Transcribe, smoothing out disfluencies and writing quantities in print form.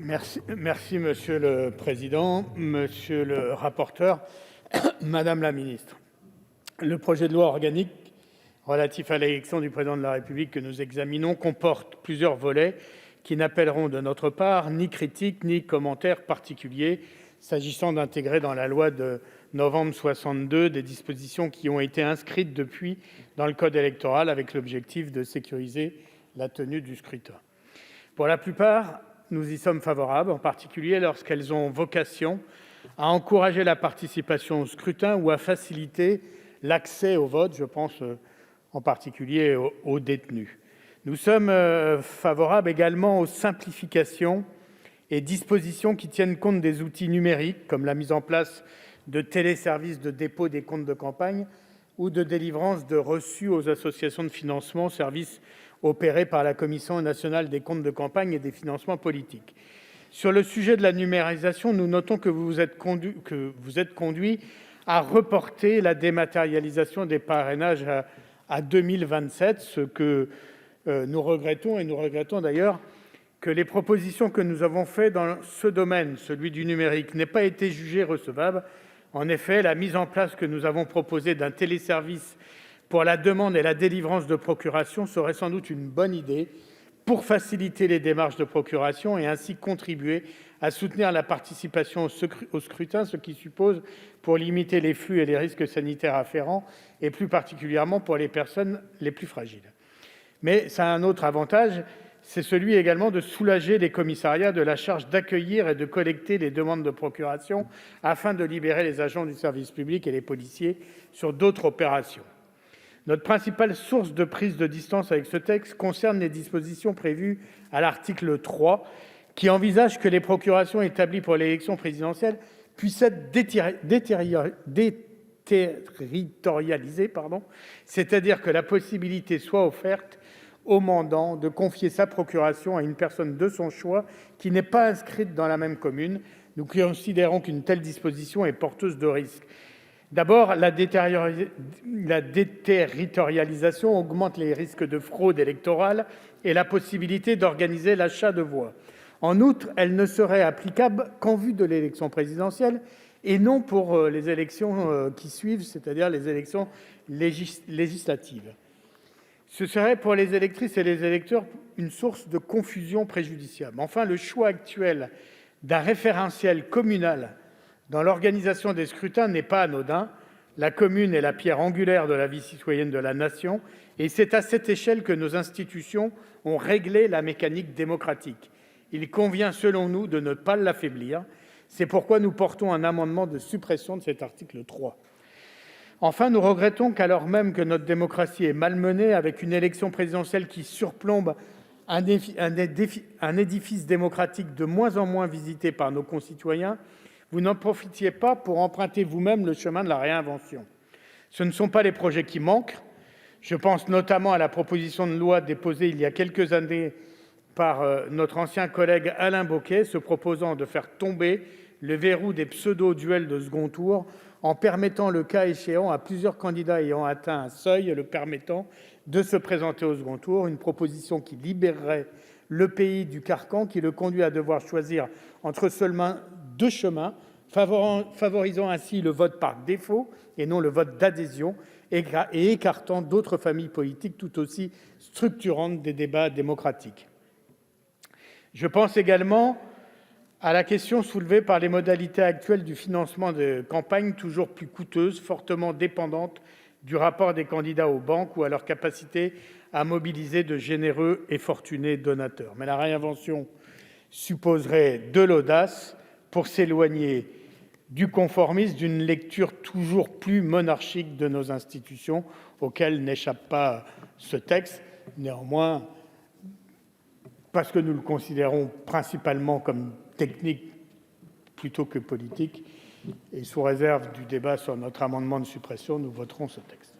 Merci Monsieur le Président, Monsieur le rapporteur, Madame la Ministre. Le projet de loi organique relatif à l'élection du Président de la République que nous examinons comporte plusieurs volets qui n'appelleront de notre part ni critiques ni commentaires particuliers s'agissant d'intégrer dans la loi de novembre 62 des dispositions qui ont été inscrites depuis dans le code électoral avec l'objectif de sécuriser la tenue du scrutin. Pour la plupart, nous y sommes favorables, en particulier lorsqu'elles ont vocation à encourager la participation au scrutin ou à faciliter l'accès au vote, je pense en particulier aux détenus. Nous sommes favorables également aux simplifications et dispositions qui tiennent compte des outils numériques, comme la mise en place de téléservices de dépôt des comptes de campagne ou de délivrance de reçus aux associations de financement, services opérés par la Commission nationale des comptes de campagne et des financements politiques. Sur le sujet de la numérisation, nous notons que vous êtes conduits à reporter la dématérialisation des parrainages à 2027, ce que nous regrettons, et nous regrettons d'ailleurs que les propositions que nous avons faites dans ce domaine, celui du numérique, n'aient pas été jugées recevables. En effet, la mise en place que nous avons proposée d'un téléservice pour la demande et la délivrance de procuration serait sans doute une bonne idée pour faciliter les démarches de procuration et ainsi contribuer à soutenir la participation au scrutin, ce qui suppose, pour limiter les flux et les risques sanitaires afférents, et plus particulièrement pour les personnes les plus fragiles. Mais ça a un autre avantage, c'est celui également de soulager les commissariats de la charge d'accueillir et de collecter les demandes de procuration afin de libérer les agents du service public et les policiers sur d'autres opérations. Notre principale source de prise de distance avec ce texte concerne les dispositions prévues à l'article 3, qui envisage que les procurations établies pour l'élection présidentielle puissent être déterritorialisées, c'est-à-dire que la possibilité soit offerte au mandant de confier sa procuration à une personne de son choix qui n'est pas inscrite dans la même commune. Nous considérons qu'une telle disposition est porteuse de risques. D'abord, la déterritorialisation augmente les risques de fraude électorale et la possibilité d'organiser l'achat de voix. En outre, elle ne serait applicable qu'en vue de l'élection présidentielle et non pour les élections qui suivent, c'est-à-dire les élections législatives. Ce serait pour les électrices et les électeurs une source de confusion préjudiciable. Enfin, le choix actuel d'un référentiel communal dans l'organisation des scrutins n'est pas anodin. La commune est la pierre angulaire de la vie citoyenne de la nation et c'est à cette échelle que nos institutions ont réglé la mécanique démocratique. Il convient, selon nous, de ne pas l'affaiblir. C'est pourquoi nous portons un amendement de suppression de cet article 3. Enfin, nous regrettons qu'alors même que notre démocratie est malmenée, avec une élection présidentielle qui surplombe un édifice démocratique de moins en moins visité par nos concitoyens, vous n'en profitiez pas pour emprunter vous-même le chemin de la réinvention. Ce ne sont pas les projets qui manquent. Je pense notamment à la proposition de loi déposée il y a quelques années par notre ancien collègue Alain Bocquet, se proposant de faire tomber le verrou des pseudo-duels de second tour en permettant, le cas échéant, à plusieurs candidats ayant atteint un seuil le permettant de se présenter au second tour, une proposition qui libérerait le pays du carcan qui le conduit à devoir choisir entre seulement deux chemins, favorisant ainsi le vote par défaut et non le vote d'adhésion, et écartant d'autres familles politiques tout aussi structurantes des débats démocratiques. Je pense également à la question soulevée par les modalités actuelles du financement de campagne, toujours plus coûteuses, fortement dépendantes du rapport des candidats aux banques ou à leur capacité à mobiliser de généreux et fortunés donateurs. Mais la réinvention supposerait de l'audace pour s'éloigner du conformisme, d'une lecture toujours plus monarchique de nos institutions, auquel n'échappe pas ce texte. Néanmoins, parce que nous le considérons principalement comme technique plutôt que politique, et sous réserve du débat sur notre amendement de suppression, nous voterons ce texte.